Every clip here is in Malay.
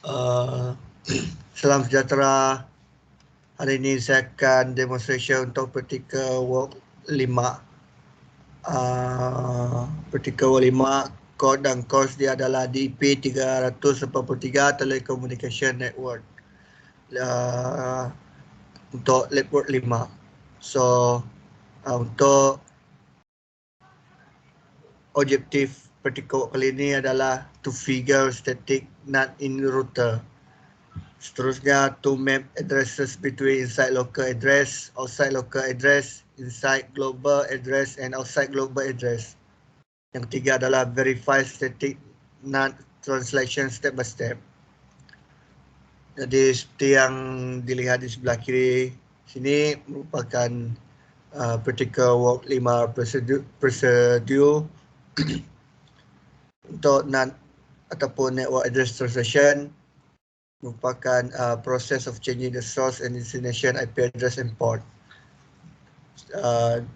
Uh, Salam sejahtera. Hari ini saya akan demonstration untuk Practical Work 5. Practical Work 5, kod dan course dia adalah DEP 383 Telecommunication Network. Untuk lab work 5. So, untuk objektif practical work kali ini adalah to figure static NAT in router. Seterusnya, to map addresses between inside local address, outside local address, inside global address and outside global address. Yang ketiga adalah verify static NAT translation step by step. Jadi seperti yang dilihat di sebelah kiri sini merupakan practical work 5 prosedur untuk NAT ataupun network address translation. Merupakan process of changing the source and destination IP address and port.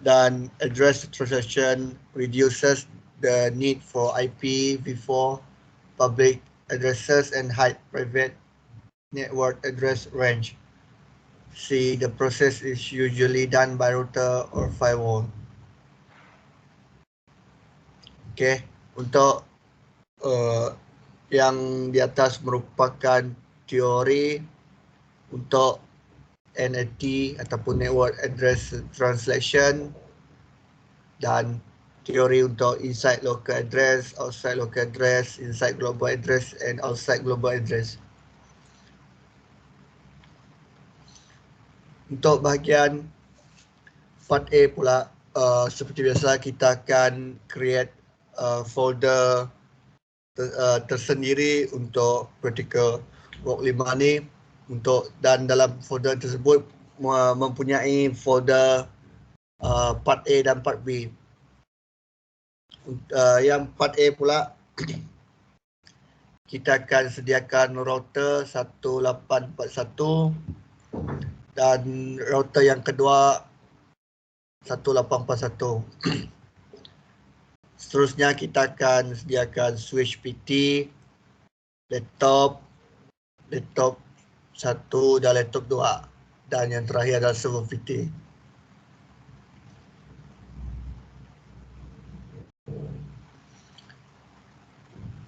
Dan address translation reduces the need for IPv4 public addresses and hide private network address range. See, the process is usually done by router or firewall. Okay, untuk yang di atas merupakan teori untuk NAT ataupun Network Address Translation dan teori untuk inside local address, outside local address, inside global address and outside global address. Untuk bahagian part A pula, seperti biasa kita akan create folder tersendiri untuk practical work 5 ni, dan dalam folder tersebut mempunyai folder part A dan part B. Yang part A pula kita akan sediakan router 1841 dan router yang kedua 1841. Seterusnya kita akan sediakan switch PT, laptop 1 dan laptop 2, dan yang terakhir adalah server PT.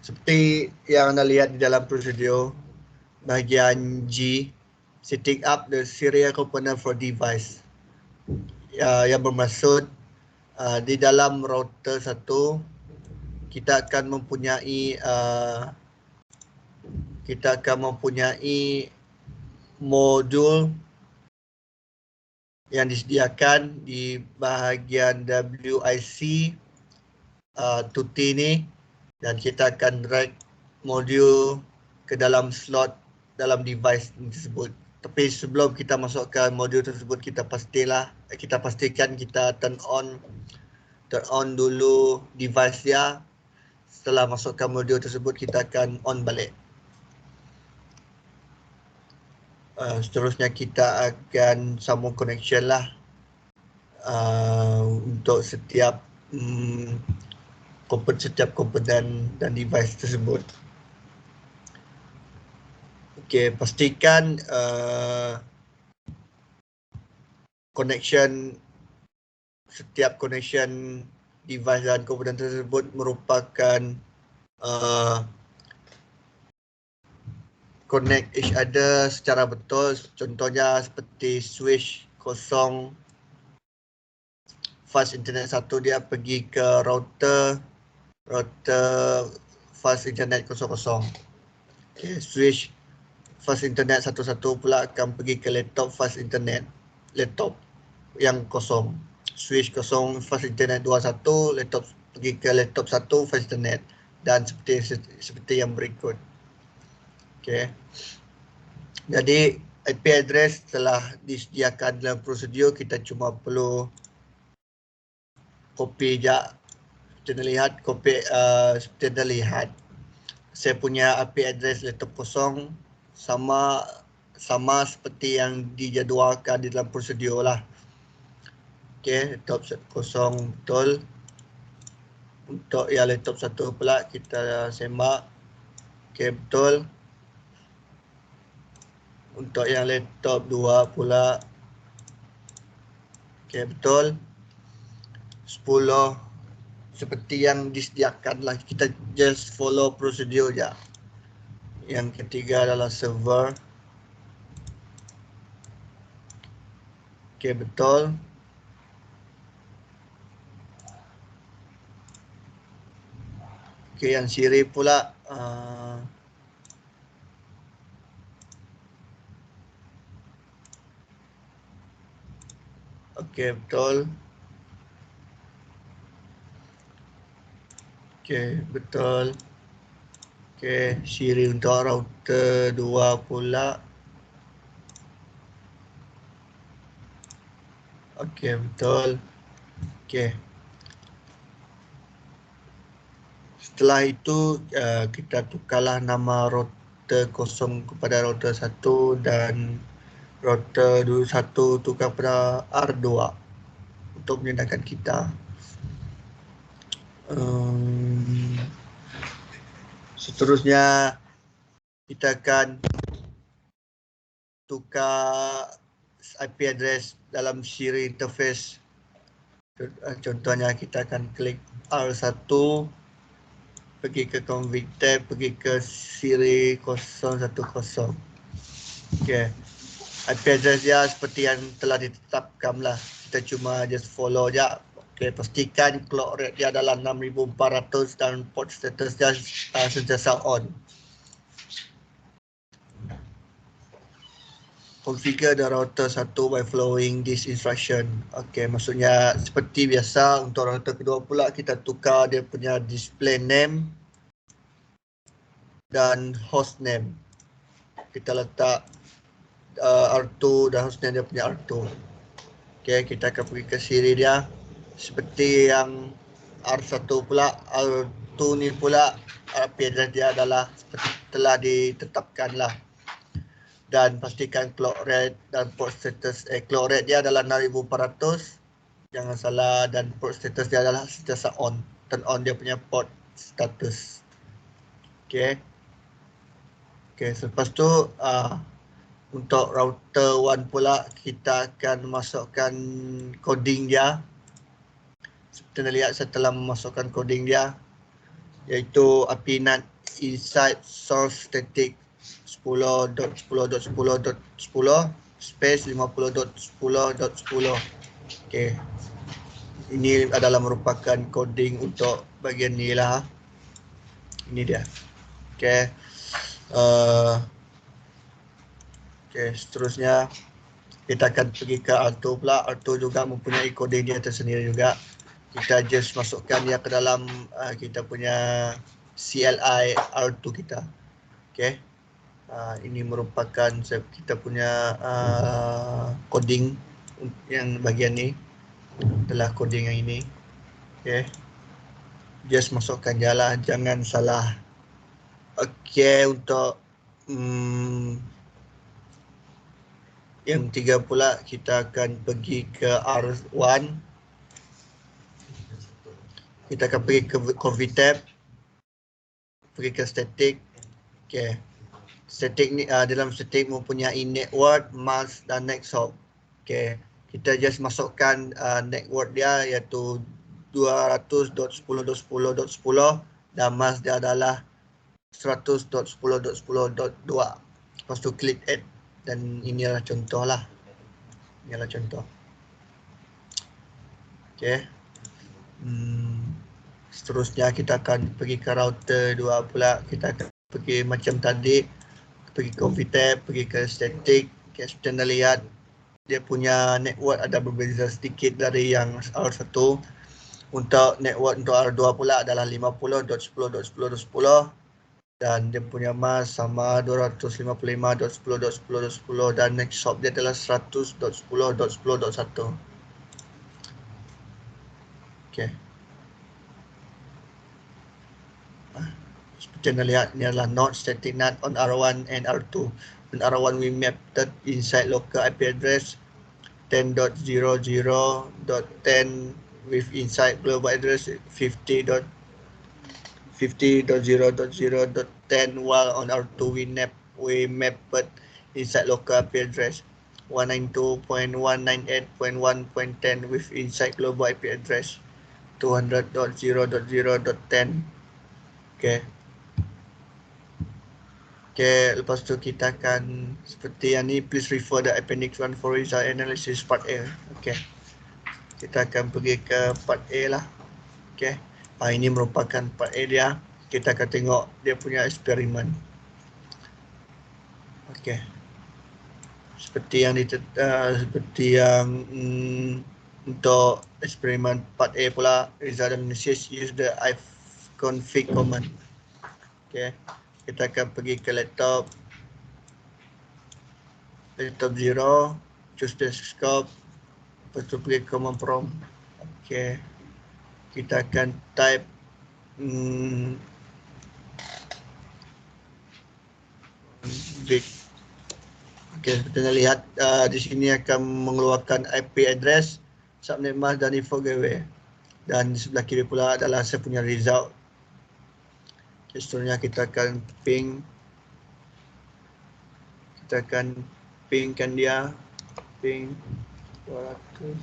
Seperti yang anda lihat di dalam prosedur, bahagian G, setting up the serial component for device. Yang bermaksud di dalam router 1 kita akan mempunyai modul yang disediakan di bahagian WIC tuti ini, dan kita akan drag modul ke dalam slot dalam device tersebut. Tapi sebelum kita masukkan modul tersebut, kita pastikan kita turn on dulu device dia. Setelah masukkan modul tersebut, kita akan on balik. Seterusnya kita akan sambung connection lah untuk setiap komponen dan device tersebut. Okey, pastikan setiap connection device dan komponen tersebut merupakan connect each other secara betul. Contohnya seperti switch 0, fast internet 1 dia pergi ke router fast internet 00. Okay, switch fast internet 1 pula akan pergi ke laptop fast internet laptop yang kosong. Switch 0 fast internet 21, laptop pergi ke laptop 1 fast internet, dan seperti yang berikut. Okay. Jadi IP address telah disediakan dalam prosedur, kita cuma perlu copy je. Seperti anda lihat, saya punya IP address laptop kosong sama seperti yang dijadualkan di dalam prosedur lah. Okey, laptop kosong betul. Untuk yang laptop 1 pula kita semak. Okey, betul. Untuk yang laptop 2 pula. Okey, betul. 10 seperti yang disediakan lah, kita just follow prosedur je. Yang ketiga adalah server. Okey, betul. Okey, yang Siri pula okey, betul. Okey, betul. Okey, Siri untuk router 2 pula. Okey, betul. Okey. Setelah itu kita tukarlah nama router 0 kepada router 1 dan router 1 tukar kepada R2 untuk memudahkan kita. Seterusnya kita akan tukar IP address dalam Siri interface. Contohnya kita akan klik R1, pergi ke config tab, pergi ke Siri 010. Okey. IP address dia seperti yang telah ditetapkan lah. Kita cuma just follow je. Okey, pastikan clock rate dia adalah 6400 dan port status dia sentiasa on. Configure the router 1 by following this instruction. Okey, maksudnya seperti biasa untuk router kedua pula kita tukar dia punya display name dan host name. Kita letak R2 dan host name dia punya R2. Okey, kita akan pergi ke Siri dia. Seperti yang R1 pula, R2 ni pula IP address dia adalah telah ditetapkan lah. Dan pastikan clock rate dan port status clock rate dia adalah 6400, jangan salah, dan port status dia adalah sentiasa on, turn on dia punya port status. Okey. Okey, selepas tu untuk router 1 pula kita akan masukkan coding dia. Seperti anda lihat setelah memasukkan coding dia, iaitu IP NAT inside source static 10.10.10.10 space 50.10.10. Okey. Ini adalah merupakan coding untuk bahagian ni lah. Ini dia. Okey. Okey, seterusnya kita akan pergi ke R2 pula. R2 juga mempunyai coding dia tersendiri juga. Kita just masukkan dia ke dalam kita punya CLI R2 kita. Okey. Ini merupakan kita punya coding yang bahagian ni adalah coding yang ini. Okey. Just masukkan je lah, jangan salah. Okey, untuk yang tiga pula kita akan pergi ke R1. Kita akan pergi ke config tab, pergi ke static. Okey. Static ni dalam static mempunyai network, mask dan next hop. Okey, kita just masukkan network dia iaitu 200.10.10.10 dan mask dia adalah 100.10.10.2. Lepas tu klik add dan inilah contoh lah. Inilah contoh. Okey. Seterusnya kita akan pergi ke router 2 pula. Kita akan pergi macam tadi, pergi ke config tab, pergi ke static. Okay, seperti anda lihat dia punya network ada berbeza sedikit dari yang R1. Untuk network untuk R2 pula adalah 50.10.10.10 dan dia punya mask sama 255.10.10.10 dan next hop dia adalah 100.10.10.1. Okey. Seperti anda lihat, ini adalah node static NAT on R1 and R2. On R1 we mapped inside local IP address 10.00.10 with inside global address 50.0.0.10, while on R2 we mapped inside local IP address 192.198.1.10 with inside global IP address 200.0.0.10. Okay. Okay, lepas tu kita akan seperti yang ni, please refer the appendix 1 for result analysis part A. Okay. Kita akan pergi ke part A lah. Okay. Ini merupakan part A dia. Kita akan tengok dia punya eksperimen. Okay. Seperti yang untuk eksperimen part A pula, result analysis use the ifconfig command. Okay. Kita akan pergi ke laptop 0, choose the scope, lepas tu pergi command prompt. Okay. Kita akan type big. Okay, seperti anda lihat di sini akan mengeluarkan IP address, subnet mask dan info gateway. Dan di sebelah kiri pula adalah saya punya result. Okay, seterusnya kita akan ping. Kita akan pingkan dia. Ping 200.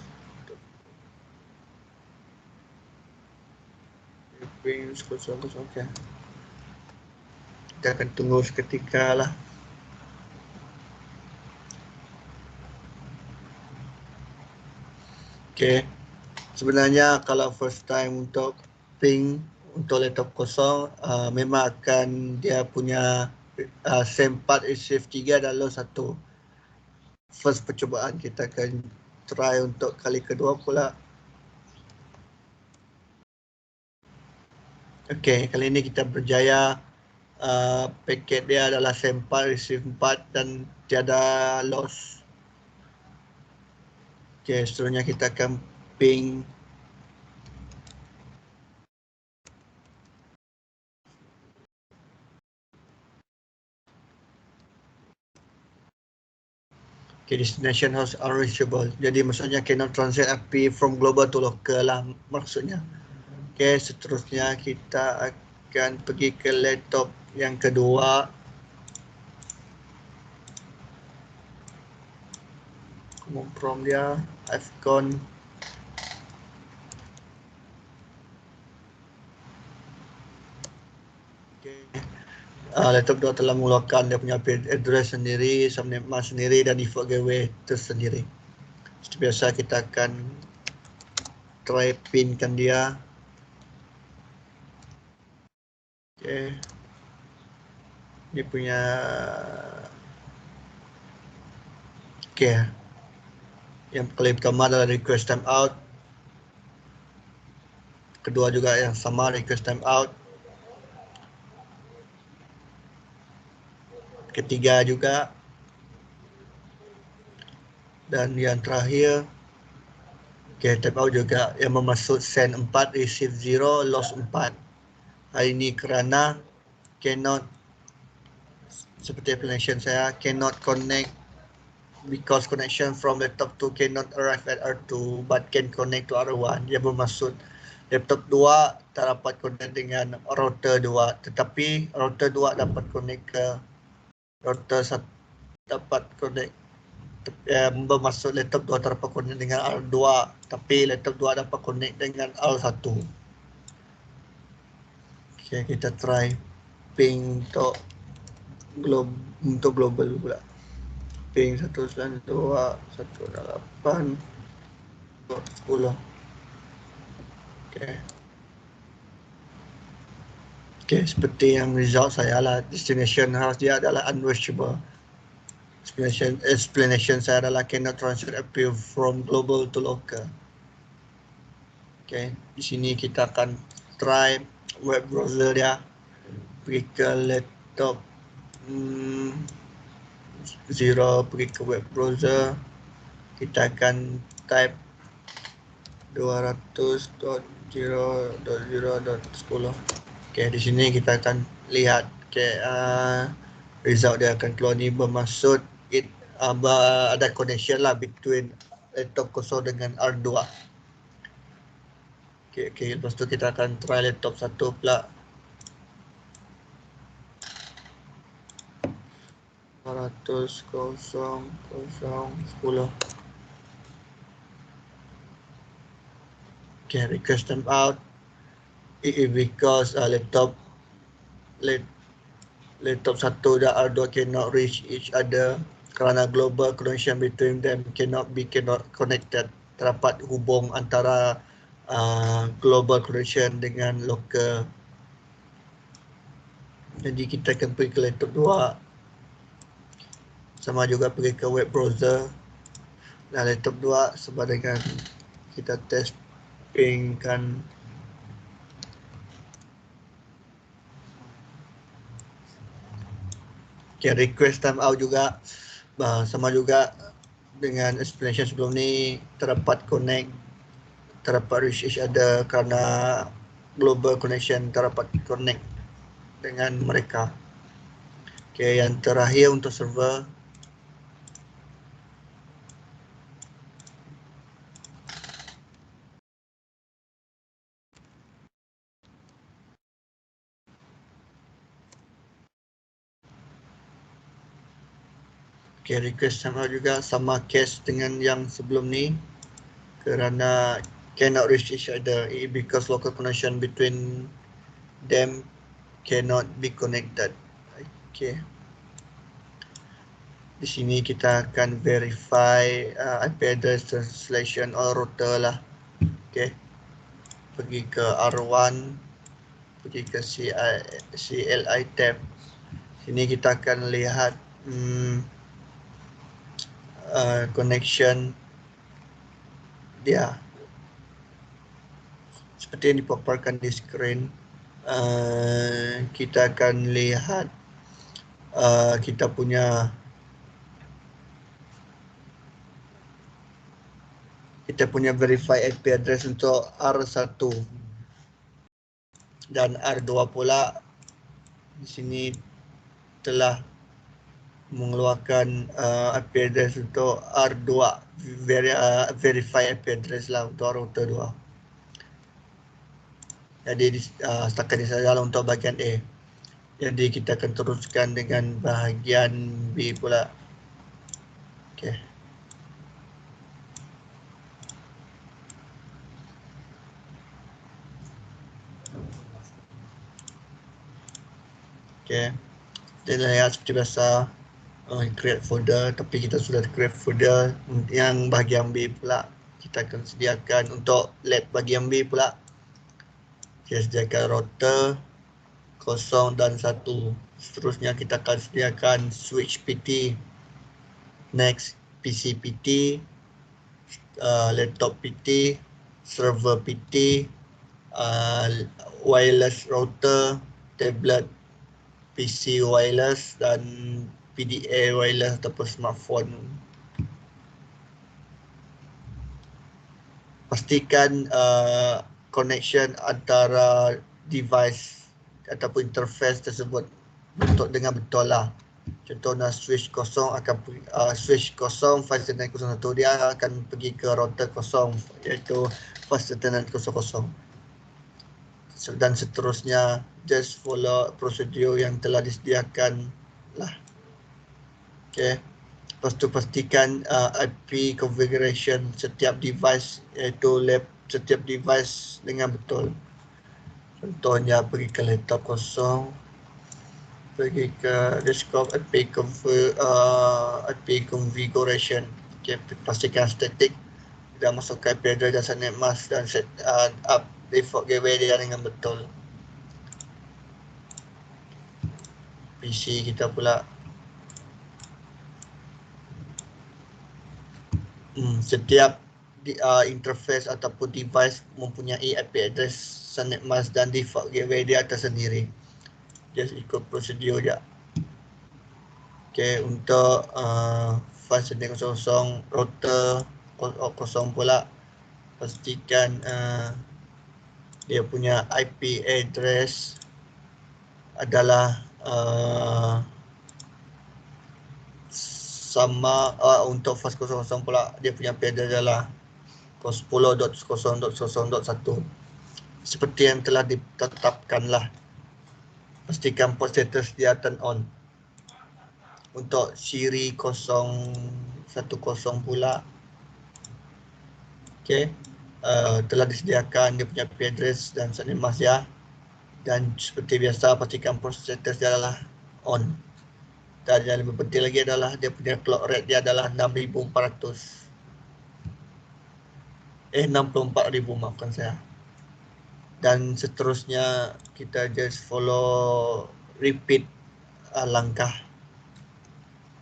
Ping 000. Okay. Kita akan tunggu seketika lah. Okay. Sebenarnya kalau first time untuk ping untuk laptop kosong, memang akan dia punya same part receive 3 dan loss 1. First percubaan, kita akan try untuk kali kedua pula. Okay, kali ini kita berjaya. Paket dia adalah same part receive 4 dan tiada loss. Okay, seterusnya kita akan ping. Okay, destination host unreachable. Jadi maksudnya cannot translate IP from global to local lah maksudnya. Okay, seterusnya kita akan pergi ke laptop yang kedua. Command prompt dia, ifcon. Okay. Laptop 2 telah mengeluarkan dia punya address sendiri, subnet mask sendiri dan default gateway tersendiri. Seperti biasa kita akan try pinkan dia. Okay. Dia punya okay. Yang kali pertama adalah request timeout. Kedua juga yang sama, request timeout. Ketiga juga. Dan yang terakhir, okay, timeout juga yang bermaksud send 4, receive 0, loss 4. Hari ini kerana cannot, seperti explanation saya, cannot connect because connection from laptop 2 cannot arrive at R2 but can connect to R1. Dia bermaksud laptop 2 tak dapat connect dengan router 2, tetapi router 2 dapat connect ke router 1, dapat connect. Bermaksud laptop 2 tak dapat connect dengan R2, tapi laptop 2 dapat connect dengan R1. Okay, kita try ping untuk global pula. Ping 192.168.10. Okay. Okay, seperti yang result saya lah, destination house dia adalah unreachable. Explanation saya adalah cannot transfer IP from global to local. Okay, di sini kita akan try web browser dia. Pergi ke laptop 0, pergi ke web browser. Kita akan type 200.0.0.10. Okay, di sini kita akan lihat result dia akan keluar ni, bermaksud ada connection lah between laptop kosong dengan R2. Okay, lepas tu kita akan try laptop 1 pula. 400 0 0 10. Okay, request time out. Because laptop satu dan R2 cannot reach each other kerana global connection between them cannot connected. Terdapat hubung antara global connection dengan local. Jadi kita akan pergi ke laptop 2. Sama juga pergi ke web browser. Dan laptop 2 sama dengan kita testingkan. Okay, request timeout juga sama juga dengan explanation sebelum ni, terdapat reach each other kerana global connection terdapat connect dengan mereka. Okay, yang terakhir untuk server. Okay, request sama juga, sama case dengan yang sebelum ni kerana cannot reach each other because local connection between them cannot be connected. Okay. Di sini kita akan verify IP address translation or router lah. Okay. Pergi ke R1, pergi ke CLI tab. Sini kita akan lihat connection dia seperti yang dipaparkan di screen. Kita akan lihat kita punya verify IP address untuk R1 dan R2 pula. Di sini telah mengeluarkan IP address untuk R2, verify IP address lah untuk router 2. Jadi setakat ini saja untuk bahagian A. Jadi kita akan teruskan dengan bahagian B pula. Okay. Okay. Kita lihat seperti biasa, create folder, tapi kita sudah create folder. Yang bahagian B pula kita akan sediakan untuk lab bahagian B pula. Kita sediakan router 0 dan 1. Seterusnya kita akan sediakan switch PT, next PC PT, laptop PT, server PT, wireless router, tablet PC wireless dan PDA wireless ataupun smartphone. Pastikan connection antara device ataupun interface tersebut dengan betul lah. Contohnya switch kosong switch kosong fast internet 01 dia akan pergi ke router kosong iaitu fast internet 00. Dan seterusnya, just follow prosedur yang telah disediakan lah. Okay. Lepas tu pastikan IP configuration setiap device, iaitu setiap device dengan betul. Contohnya pergi ke laptop kosong, pergi ke desktop IP configuration. Okay. Pastikan static, dan masukkan IP address dan subnet mask dan set up default gateway dia dengan betul. PC kita pula setiap interface ataupun device mempunyai IP address, subnet mask dan default gateway dia tersendiri. Just ikut prosedur je. Okay, untuk fast internet 00 router 0 pula, pastikan dia punya IP address adalah sama. Untuk fast 00 pula dia punya IP address adalah 10.0.0.1 seperti yang telah ditetapkan lah. Pastikan port status dia turn on. Untuk siri 010 pula, telah disediakan dia punya IP address dan surname mask dia. Dan seperti biasa, pastikan proses status dia adalah on. Dan yang lebih penting lagi adalah dia punya clock rate dia adalah 6400. 64,000, maafkan saya. Dan seterusnya kita just follow repeat langkah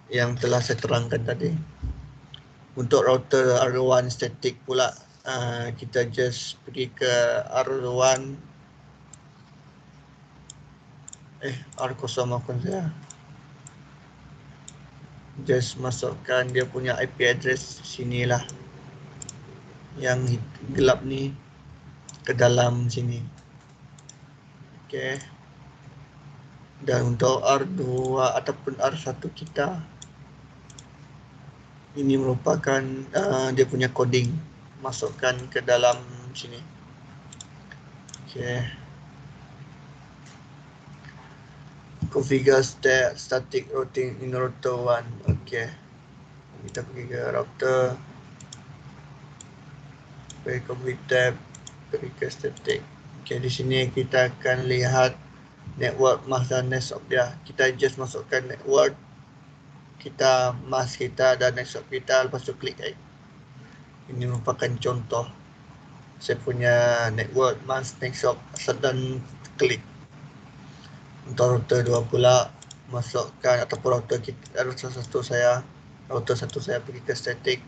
yang telah saya terangkan tadi. Untuk router R1 static pula, kita just pergi ke R1 R0, maafkan saya. Just masukkan dia punya IP address sinilah, yang gelap ni, ke dalam sini. Okey. Dan untuk R2 ataupun R1 kita, ini merupakan dia punya coding, masukkan ke dalam sini. Okey. Configure static routing in router 1. Okey. Kita pergi ke router. Pergi ke config tab, pergi ke static. Okey, di sini kita akan lihat network mask dan network dia. Kita just masukkan network kita, mask kita dan network kita, lepas tu klik add. Ini merupakan contoh saya punya network, mask, network dan klik. Untuk router 2 pula, masukkan ataupun router kita, router satu saya pergi ke static.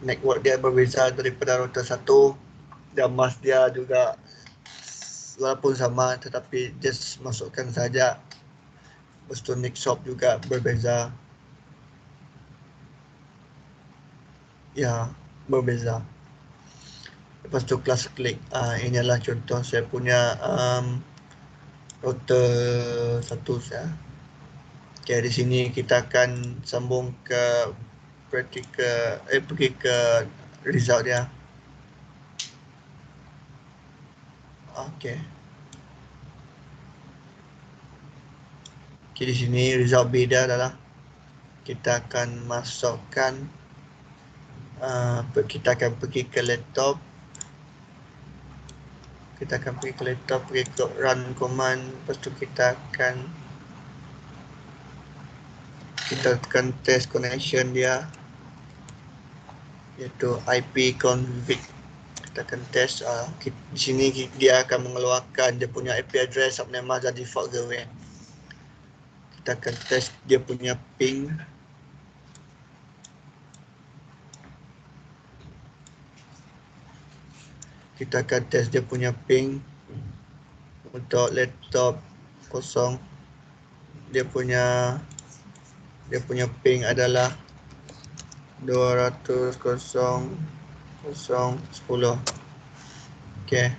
Network dia berbeza daripada router 1 dan mask dia juga walaupun sama, tetapi just masukkan saja. Lepas tu network juga berbeza. Ya, berbeza. Lepas tu kelas klik. Ini adalah contoh saya punya router 1 saya. Okay, di sini kita akan sambung ke pergi ke result dia. Okay. Okay, di sini result B dia adalah kita akan masukkan, kita akan pergi ke laptop. Kita akan pergi ke laptop, pergi ke run command. Lepas tu kita akan test connection dia, iaitu IP config. Kita akan test. Di sini dia akan mengeluarkan dia punya IP address, subname dan default gateway. Kita akan test dia punya ping. Kita akan test dia punya ping untuk laptop 0. Dia punya ping adalah 200.0.10. Okey.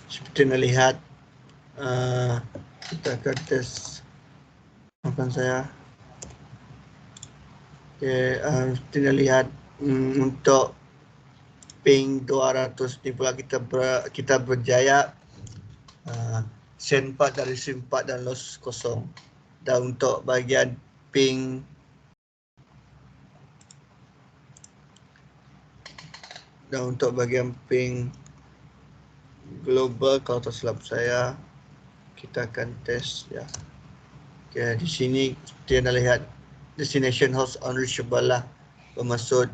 Seperti anda lihat, kita akan test. Maafkan saya. Okay, seperti anda lihat, untuk ping 200 ni pula kita berjaya send 4 dari SIM 4 dan loss 0. Dan untuk bahagian ping global, kalau tak silap saya, kita akan test ya. Okay, di sini seperti anda lihat, destination host unreachable lah. Bermaksud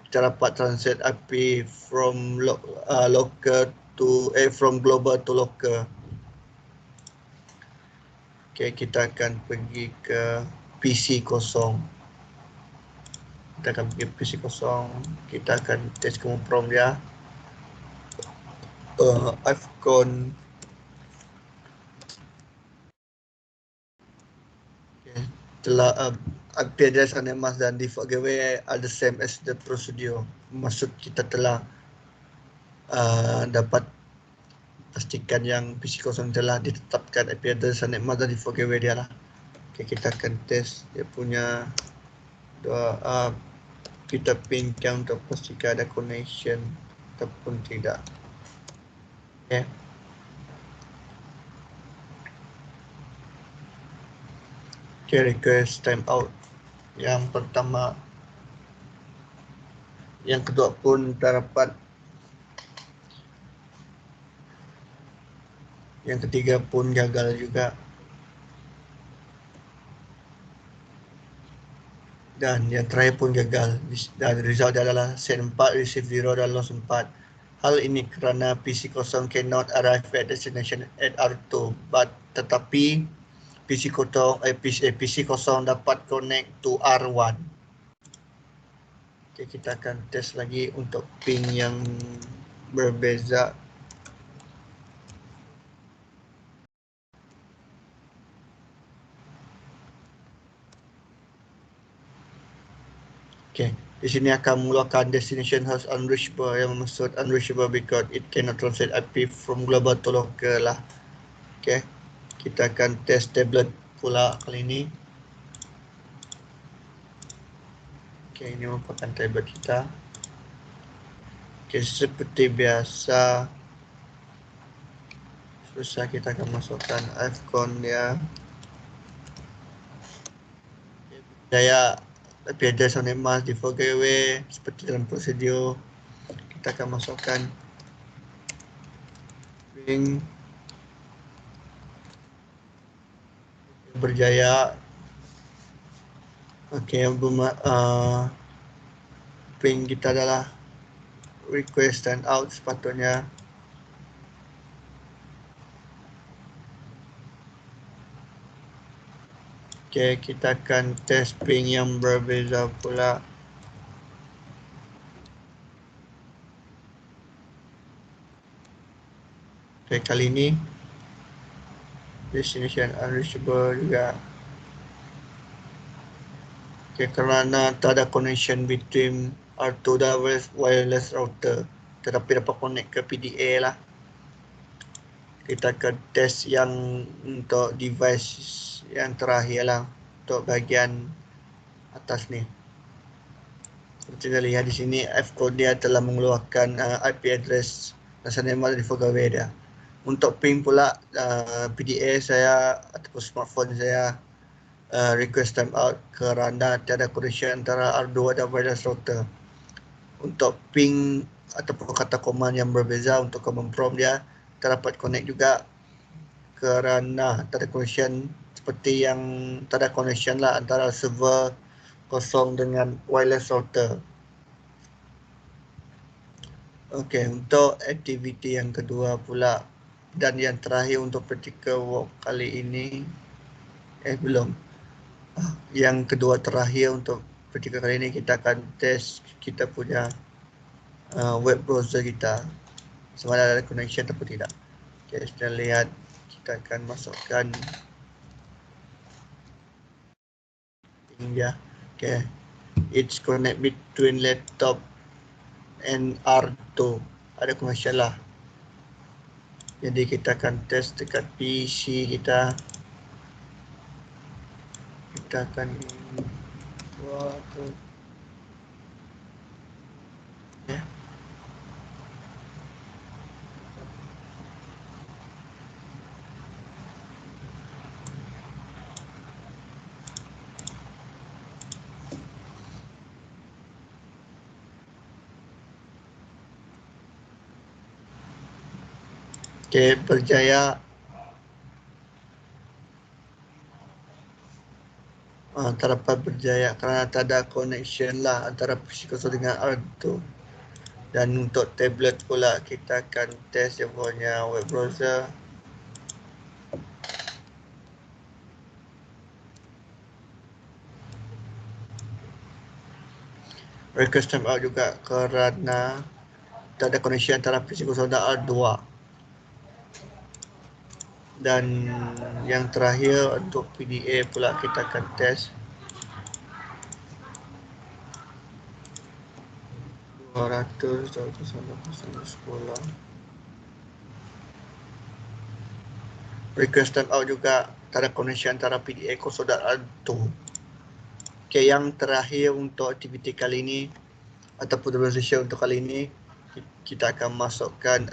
kita dapat translate IP from local to from global to local. Okay, kita akan pergi ke PC 0. Kita akan pergi PC 0. Kita akan test command prompt dia. Ifcon. Okay. IP address NMAS dan default gateway are the same as the procedure. Maksud kita telah dapat pastikan yang PC0 telah ditetapkan IP address NMAS dan default gateway dia lah. Okay, kita akan test dia punya kita pincang untuk pastikan ada connection ataupun tidak. Okay. Okay, request timeout. Yang pertama, yang kedua pun terdapat, yang ketiga pun gagal juga, dan yang terakhir pun gagal. Dan result adalah send 4, receive 0 dan loss 4. Hal ini kerana PC0 cannot arrive at destination at R2, tetapi PC0 dapat connect to R1. Okay, kita akan test lagi untuk ping yang berbeza. Okay, di sini akan mengeluarkan destination host unreachable, yang maksud unreachable because it cannot translate IP from global to local lah. Okay, kita akan test tablet pula kali ini. Okay, ini merupakan tablet kita. Okay, seperti biasa, susah kita akan masukkan icon dia. Daya IP address NMAS default gateway seperti dalam prosedur. Kita akan masukkan ping berjaya. Okey, ping kita adalah request and out sepatutnya. Okey, kita akan test ping yang berbeza pula. Okey, kali ini destination unreachable juga. Okay, kerana tak ada connection between R2 dan wireless router, tetapi dapat connect ke PDA lah. Kita akan test yang untuk device yang terakhir lah, untuk bahagian atas ni. Seperti kita lihat di sini, F-code dia telah mengeluarkan IP address dan NMAS default gateway dia. Untuk ping pula, PDA saya ataupun smartphone saya request timeout kerana tiada connection antara R2 dan wireless router. Untuk ping ataupun kata command yang berbeza untuk command prompt dia terdapat connect juga kerana tak ada connection, seperti yang tak ada connection lah antara server kosong dengan wireless router. Okey, untuk aktiviti yang kedua pula dan yang terakhir untuk practical work kali ini, belum. Yang kedua terakhir untuk practical kali ini, kita akan test kita punya web browser kita, sama ada connection atau tidak. Okay, kita lihat, kita akan masukkan ping dia. Okay, it's connect between laptop and R2, ada connection lah. Jadi kita akan test dekat PC kita. Kita akan buat okay. Okay, berjaya. Terdapat berjaya kerana tak ada connection lah antara PC0 dengan R2. Dan untuk tablet pula, kita akan test dia punya web browser. Request timeout juga kerana tak ada connection antara PC0 dan R2. Dan yang terakhir untuk PDA pula kita akan test. 200 sekolah. Request timeout juga, tak ada connection antara PDA 0.1. Okay, yang terakhir untuk aktiviti kali ini ataupun demonstration untuk kali ini, kita akan masukkan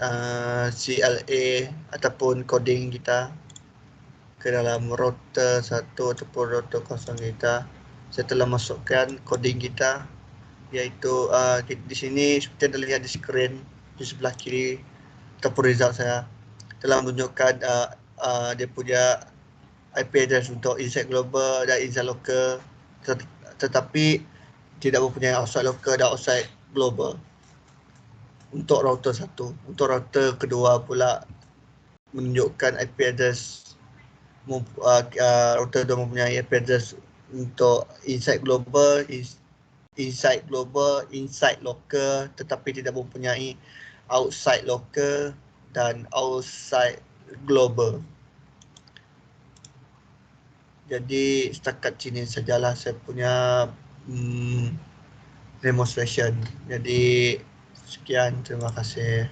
CLA ataupun coding kita ke dalam router 1 ataupun router 0 kita. Saya telah masukkan coding kita, iaitu di sini seperti anda lihat di skrin di sebelah kiri ataupun result saya telah menunjukkan dia punya IP address untuk inside global dan inside local, tetapi tidak mempunyai outside local dan outside global untuk router 1. Untuk router kedua pula menunjukkan IP address, router 2 mempunyai IP address untuk inside global, inside local, tetapi tidak mempunyai outside local dan outside global. Jadi setakat sini sajalah saya punya demonstration. Jadi sekian, terima kasih.